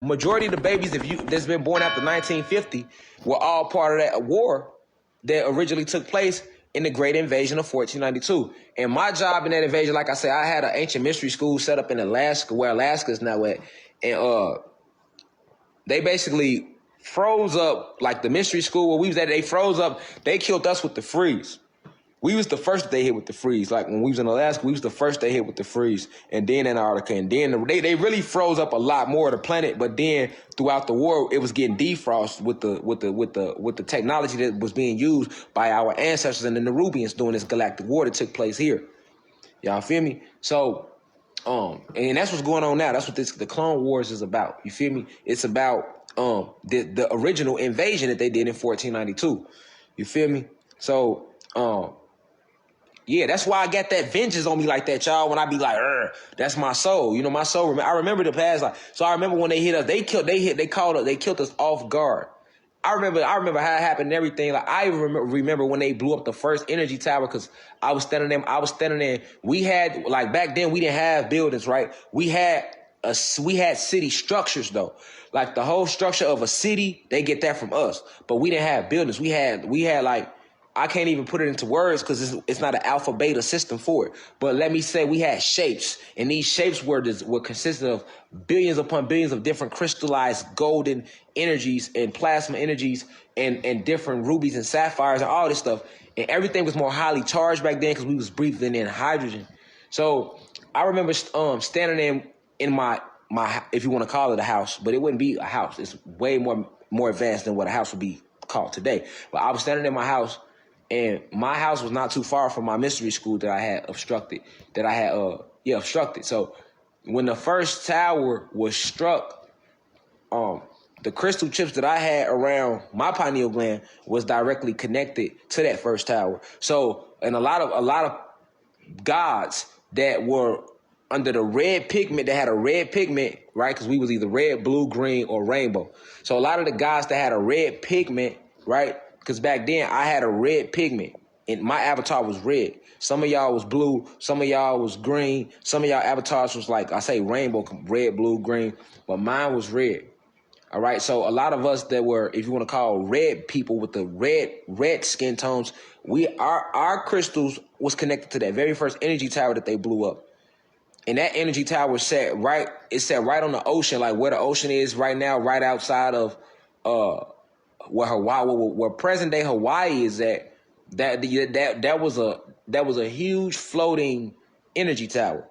Majority of the babies that's been born after 1950 were all part of that war that originally took place in the Great Invasion of 1492. And my job in that invasion, like I said, I had an ancient mystery school set up in Alaska, where Alaska is now at, and they basically froze up, like the mystery school where we was at. They froze up. They killed us with the freeze. We was the first they hit with the freeze. Like when we was in Alaska, we was the first they hit with the freeze. And then Antarctica. And then they really froze up a lot more of the planet. But then throughout the war, it was getting defrosted with the technology that was being used by our ancestors and the Nerubians during this galactic war that took place here. Y'all feel me? So, and that's what's going on now. That's what the Clone Wars is about. You feel me? It's about the original invasion that they did in 1492. You feel me? So, yeah, that's why I got that vengeance on me like that, y'all. When I be like, that's my soul. You know, my soul. I remember the past. Like, so I remember when they hit us, they killed us off guard. I remember how it happened and everything. Like, I remember when they blew up the first energy tower, because I was standing there. We had, like, back then we didn't have buildings, right? We had city structures though. Like the whole structure of a city, they get that from us. But we didn't have buildings. We had like, I can't even put it into words because it's not an alpha beta system for it. But let me say we had shapes, and these shapes were consisted of billions upon billions of different crystallized golden energies and plasma energies and different rubies and sapphires and all this stuff. And everything was more highly charged back then because we was breathing in hydrogen. So I remember standing in my if you want to call it a house, but it wouldn't be a house. It's way more advanced than what a house would be called today. But I was standing in my house. And my house was not too far from my mystery school that I had obstructed. Obstructed. So when the first tower was struck, the crystal chips that I had around my pineal gland was directly connected to that first tower. So, and a lot of gods that were under the red pigment, that had a red pigment, right? Because we was either red, blue, green, or rainbow. So a lot of the gods that had a red pigment, right? Because back then I had a red pigment and my avatar was red. Some of y'all was blue, some of y'all was green, some of y'all avatars was like, I say rainbow, red, blue, green, but mine was red. All right, so a lot of us that were, if you want to call red people with the red skin tones, our crystals was connected to that very first energy tower that they blew up. And that energy tower sat right on the ocean, like where the ocean is right now, right outside of where present day Hawaii is at. That was a huge floating energy tower.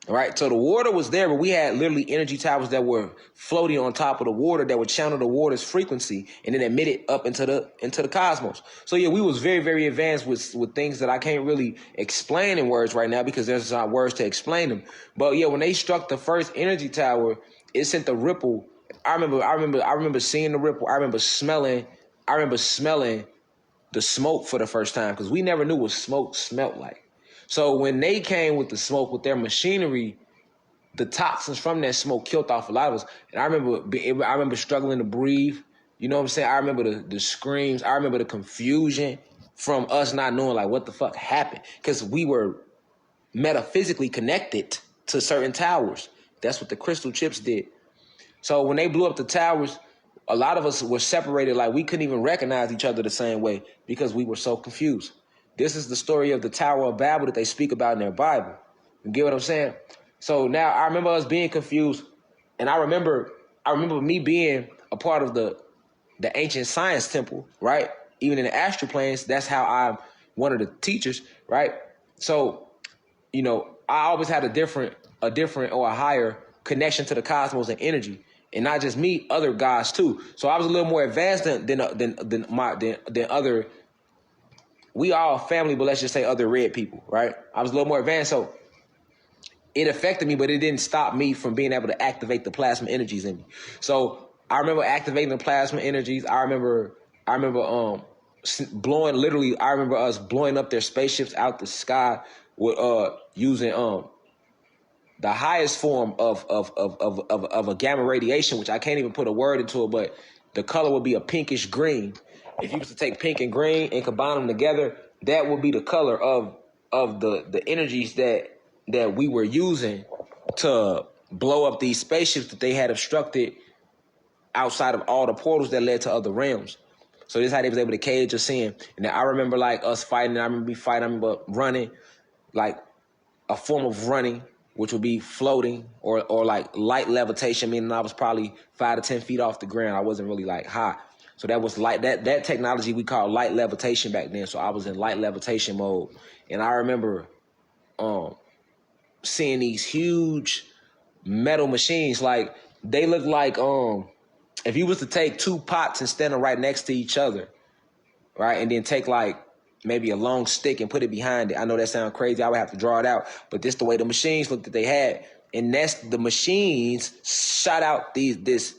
All right, so the water was there, but we had literally energy towers that were floating on top of the water that would channel the water's frequency and then emit it up into the cosmos. So yeah, we was very, very advanced with things that I can't really explain in words right now because there's not words to explain them. But yeah, when they struck the first energy tower, it sent the ripple. I remember seeing the ripple. I remember smelling the smoke for the first time because we never knew what smoke smelled like. So when they came with the smoke with their machinery, the toxins from that smoke killed off a lot of us. And I remember struggling to breathe. You know what I'm saying? I remember the screams. I remember the confusion from us not knowing like what the fuck happened because we were metaphysically connected to certain towers. That's what the crystal chips did. So when they blew up the towers, a lot of us were separated, like we couldn't even recognize each other the same way because we were so confused. This is the story of the Tower of Babel that they speak about in their Bible. You get what I'm saying? So now I remember us being confused, and I remember me being a part of the ancient science temple, right? Even in the astral planes, that's how I'm one of the teachers, right? So, you know, I always had a different or a higher connection to the cosmos and energy. And not just me, other gods too. So I was a little more advanced than other. We all family, but let's just say other red people, right? I was a little more advanced, so it affected me, but it didn't stop me from being able to activate the plasma energies in me. So I remember activating the plasma energies. I remember blowing. Literally, I remember us blowing up their spaceships out the sky with using the highest form of a gamma radiation, which I can't even put a word into it, but the color would be a pinkish green. If you was to take pink and green and combine them together, that would be the color of the energies that we were using to blow up these spaceships that they had obstructed outside of all the portals that led to other realms. So this is how they was able to cage us in. And then I remember like us fighting. I remember me fighting. I remember running, like a form of running, which would be floating or like light levitation, meaning I was probably 5 to 10 feet off the ground. I wasn't really like high. So that was light. That technology we called light levitation back then. So I was in light levitation mode. And I remember seeing these huge metal machines. Like they look like if you was to take two pots and stand them right next to each other, right, and then take like maybe a long stick and put it behind it. I know that sounds crazy. I would have to draw it out, but this the way the machines looked that they had, and that's the machines shot out this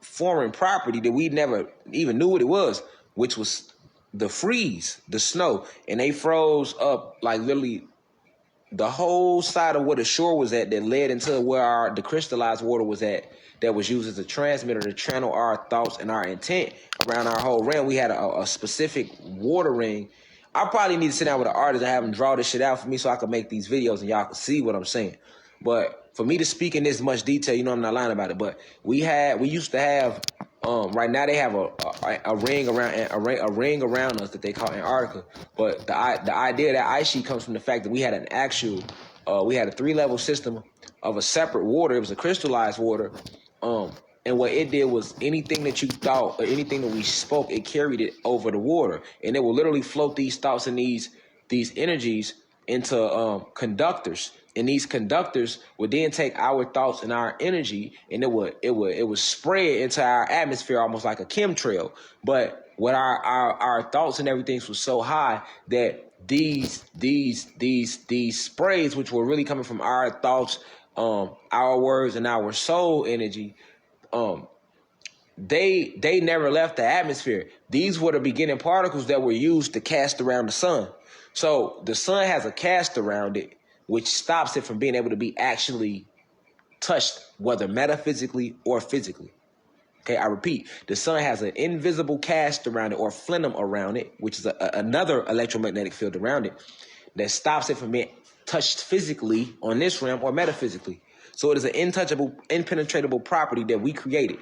foreign property that we never even knew what it was, which was the freeze, the snow, and they froze up like literally the whole side of where the shore was at that led into where the crystallized water was at, that was used as a transmitter to channel our thoughts and our intent around our whole realm. We had a specific water ring. I probably need to sit down with an artist and have him draw this shit out for me so I can make these videos and y'all can see what I'm saying. But for me to speak in this much detail, you know I'm not lying about it. But we used to have right now they have a ring around us that they call Antarctica. But the idea of that ice sheet comes from the fact that we had a 3-level system of a separate water. It was a crystallized water. And what it did was anything that you thought or anything that we spoke, it carried it over the water. And it will literally float these thoughts and these energies into conductors. And these conductors would then take our thoughts and our energy, and it would spread into our atmosphere almost like a chemtrail. But what our thoughts and everything was so high that these sprays, which were really coming from our thoughts, our words, and our soul energy, they never left the atmosphere. These were the beginning particles that were used to cast around the sun. So the sun has a cast around it, which stops it from being able to be actually touched, whether metaphysically or physically. Okay, I repeat, the sun has an invisible cast around it or plenum around it, which is another electromagnetic field around it that stops it from being touched physically on this realm or metaphysically. So it is an impenetrable property that we created.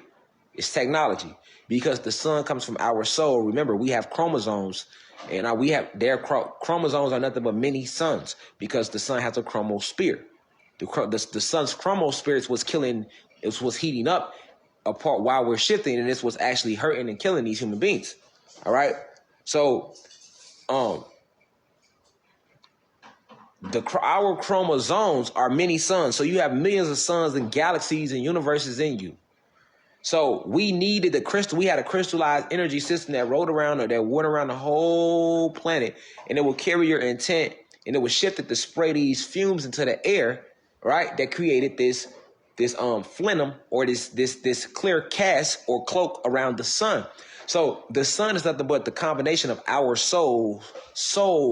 It's technology because the sun comes from our soul. Remember, we have chromosomes, and their chromosomes are nothing but many suns because the sun has a chromosphere. The sun's chromosphere was heating up apart while we're shifting, and this was actually hurting and killing these human beings. All right, so our chromosomes are many suns, so you have millions of suns and galaxies and universes in you. So we needed we had a crystallized energy system that went around the whole planet, and it would carry your intent, and it was shifted to spray these fumes into the air, right? That created this plenum or this clear cast or cloak around the sun. So the sun is nothing but the combination of our soul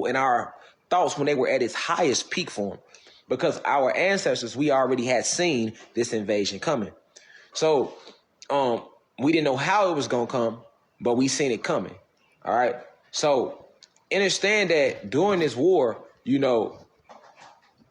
and our thoughts when they were at its highest peak form, because our ancestors, we already had seen this invasion coming. So we didn't know how it was going to come, but we seen it coming. All right. So understand that during this war,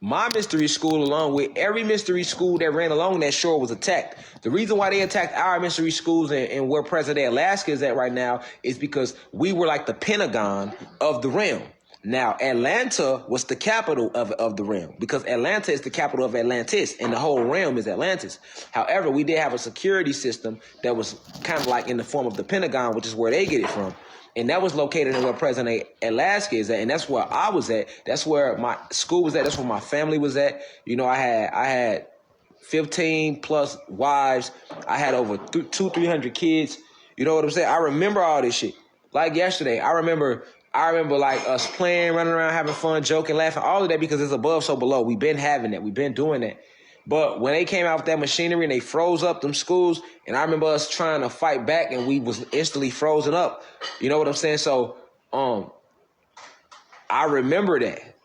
my mystery school, along with every mystery school that ran along that shore, was attacked. The reason why they attacked our mystery schools and where President Alaska is at right now is because we were like the Pentagon of the realm. Now, Atlanta was the capital of the realm because Atlanta is the capital of Atlantis, and the whole realm is Atlantis. However, we did have a security system that was kind of like in the form of the Pentagon, which is where they get it from. And that was located in where President Alaska is at, and that's where I was at. That's where my school was at. That's where my family was at. I had 15 plus wives. I had over 300 kids. You know what I'm saying? I remember all this shit. Like yesterday, I remember like us playing, running around, having fun, joking, laughing, all of that because it's above, so below. We've been having that. We've been doing that. But when they came out with that machinery and they froze up them schools, and I remember us trying to fight back and we was instantly frozen up. You know what I'm saying? So I remember that.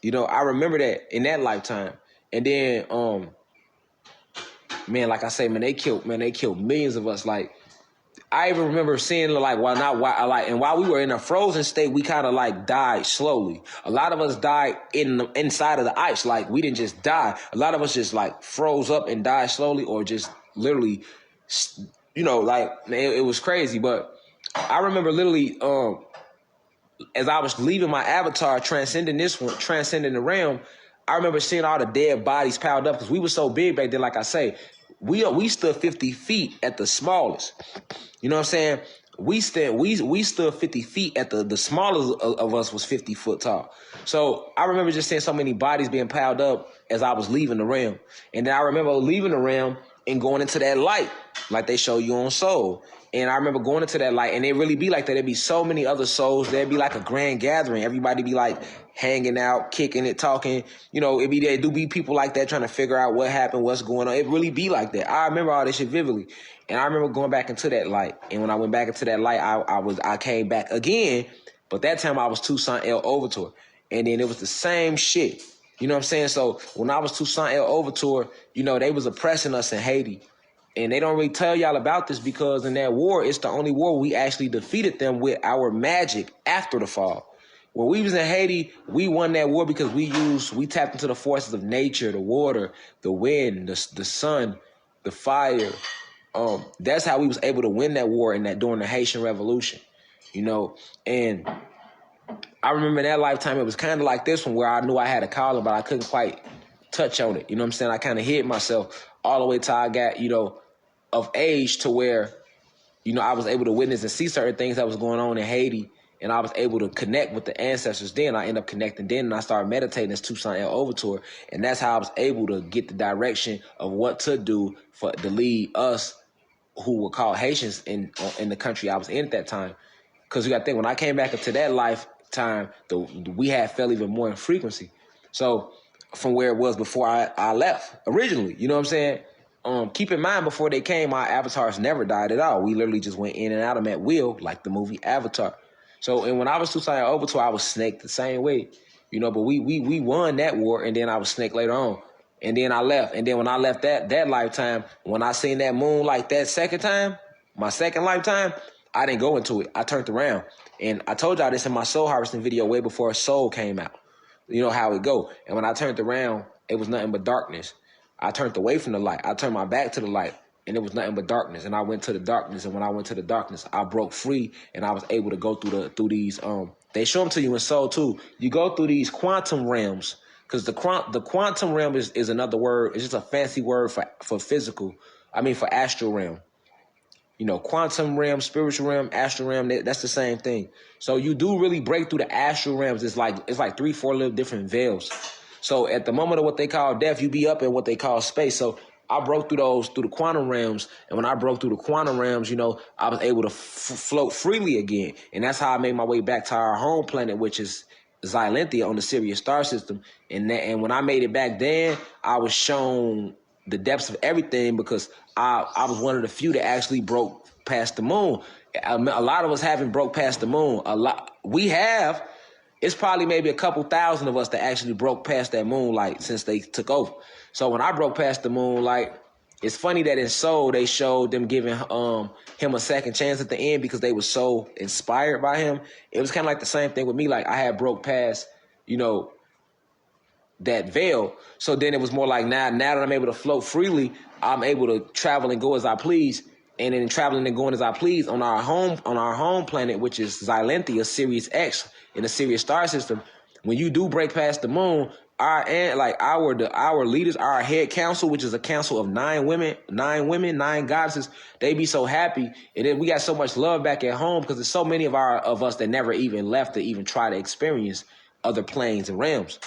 I remember that in that lifetime. And then like I say, they killed millions of us. Like I even remember seeing like while we were in a frozen state, we kind of like died slowly. A lot of us died inside of the ice. Like we didn't just die. A lot of us just like froze up and died slowly, or just literally, like it was crazy. But I remember literally, as I was leaving my avatar, transcending the realm, I remember seeing all the dead bodies piled up because we were so big back then. Like I say, we stood 50 feet at the smallest. You know what I'm saying? We stood 50 feet at the smallest of us was 50 foot tall. So I remember just seeing so many bodies being piled up as I was leaving the realm. And then I remember leaving the realm and going into that light, like they show you on Soul. And I remember going into that light, and it really be like that. There'd be so many other souls. There'd be like a grand gathering. Everybody be like hanging out, kicking it, talking. There do be people like that trying to figure out what happened, what's going on. It really be like that. I remember all this shit vividly. And I remember going back into that light. And when I went back into that light, I came back again. But that time I was Tucson El Overture. And then it was the same shit. You know what I'm saying? So when I was Tucson El Overture, they was oppressing us in Haiti. And they don't really tell y'all about this because in that war, it's the only war we actually defeated them with our magic after the fall. When we was in Haiti, we won that war because we tapped into the forces of nature, the water, the wind, the sun, the fire. That's how we was able to win that war during the Haitian Revolution, and I remember in that lifetime, it was kind of like this one where I knew I had a calling, but I couldn't quite touch on it. You know what I'm saying? I kind of hid myself all the way till I got, of age to where, I was able to witness and see certain things that was going on in Haiti, and I was able to connect with the ancestors. Then I ended up connecting then, and I started meditating as Tucson El Overture, and that's how I was able to get the direction of what to do to lead us, who were called Haitians in the country I was in at that time. Because you got to think, when I came back into that lifetime, we had fell even more in frequency. So from where it was before I left originally, you know what I'm saying? Keep in mind, before they came, our avatars never died at all. We literally just went in and out of them at will, like the movie Avatar. So, and when I was Tucson Overture, I was snaked the same way, but we won that war, and then I was snaked later on. And then I left. And then when I left that lifetime, when I seen that moon like that second time, my second lifetime, I didn't go into it. I turned around. And I told y'all this in my soul harvesting video way before Soul came out. You know how it go. And when I turned around, it was nothing but darkness. I turned away from the light. I turned my back to the light, and it was nothing but darkness. And I went to the darkness, and when I went to the darkness, I broke free, and I was able to go through these. They show them to you in Soul too. You go through these quantum realms, because the quantum realm is another word. It's just a fancy word for physical. For astral realm. Quantum realm, spiritual realm, astral realm, that's the same thing. So you do really break through the astral realms. It's like 3-4 little different veils. So at the moment of what they call death, you be up in what they call space. So I broke through the quantum realms. And when I broke through the quantum realms, I was able to float freely again. And that's how I made my way back to our home planet, which is Xylenthia on the Sirius star system. And when I made it back then, I was shown the depths of everything because I was one of the few that actually broke past the moon. A lot of us haven't broke past the moon. We have. It's probably maybe a couple thousand of us that actually broke past that moonlight since they took over. So when I broke past the moonlight, it's funny that in Soul they showed them giving him a second chance at the end because they were so inspired by him. It was kind of like the same thing with me. Like I had broke past, that veil. So then it was more like now that I'm able to float freely, I'm able to travel and go as I please. And then traveling and going as I please on our home planet, which is Xylenthia, Sirius X in the Sirius star system. When you do break past the moon, our leaders, our head council, which is a council of 9 women, 9 goddesses, they be so happy. And then we got so much love back at home because there's so many of us that never even left to even try to experience other planes and realms.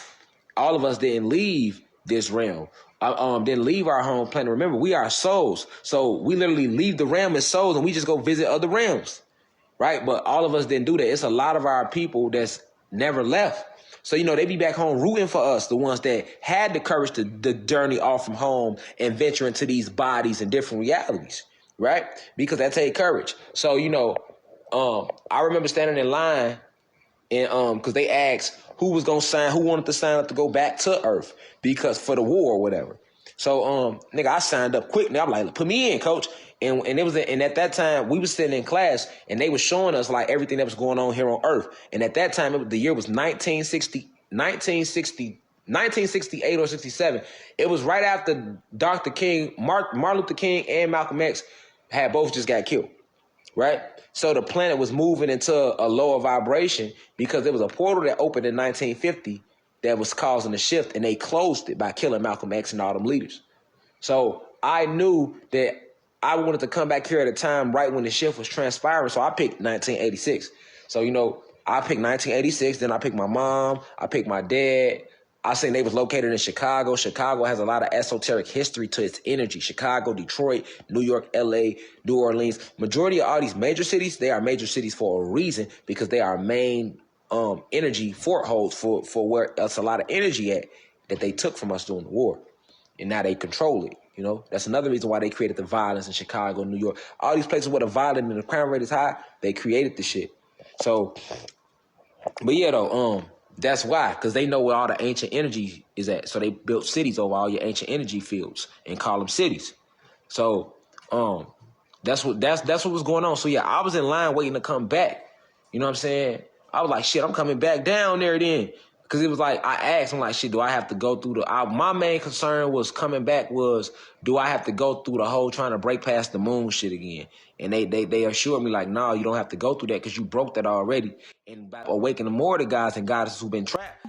All of us didn't leave this realm. Didn't leave our home planet. Remember, we are souls. So we literally leave the realm as souls and we just go visit other realms, right? But all of us didn't do that. It's a lot of our people that's never left. So, they be back home rooting for us, the ones that had the courage to journey off from home and venture into these bodies and different realities, right? Because that take courage. So, I remember standing in line and because they asked who wanted to sign up to go back to Earth because for the war or whatever. So nigga, I signed up quick. Now I'm like, put me in, coach. And it was and at that time we was sitting in class and they was showing us like everything that was going on here on Earth. And at that time the year was 1968 or 67. It was right after Dr. King, Martin Luther King and Malcolm X had both just got killed. Right? So the planet was moving into a lower vibration because there was a portal that opened in 1950 that was causing a shift, and they closed it by killing Malcolm X and all them leaders. So I knew that I wanted to come back here at a time right when the shift was transpiring, so I picked 1986. So, I picked 1986, then I picked my mom, I picked my dad. I seen they was located in Chicago. Chicago has a lot of esoteric history to its energy. Chicago, Detroit, New York, LA, New Orleans. Majority of all these major cities, they are major cities for a reason because they are main energy footholds for where there's a lot of energy at that they took from us during the war. And now they control it. That's another reason why they created the violence in Chicago, New York. All these places where the violence and the crime rate is high, they created the shit. So, but yeah, though, that's why, because they know where all the ancient energy is at. So they built cities over all your ancient energy fields and call them cities. So that's what was going on. So yeah, I was in line waiting to come back. You know what I'm saying? I was like, shit, I'm coming back down there then. Because it was like, I asked, I'm like, shit, do I have to go through my main concern was coming back was, do I have to go through the whole trying to break past the moon shit again? And they assured me like, no, you don't have to go through that because you broke that already. And by awakening more of the guys and goddesses who've been trapped,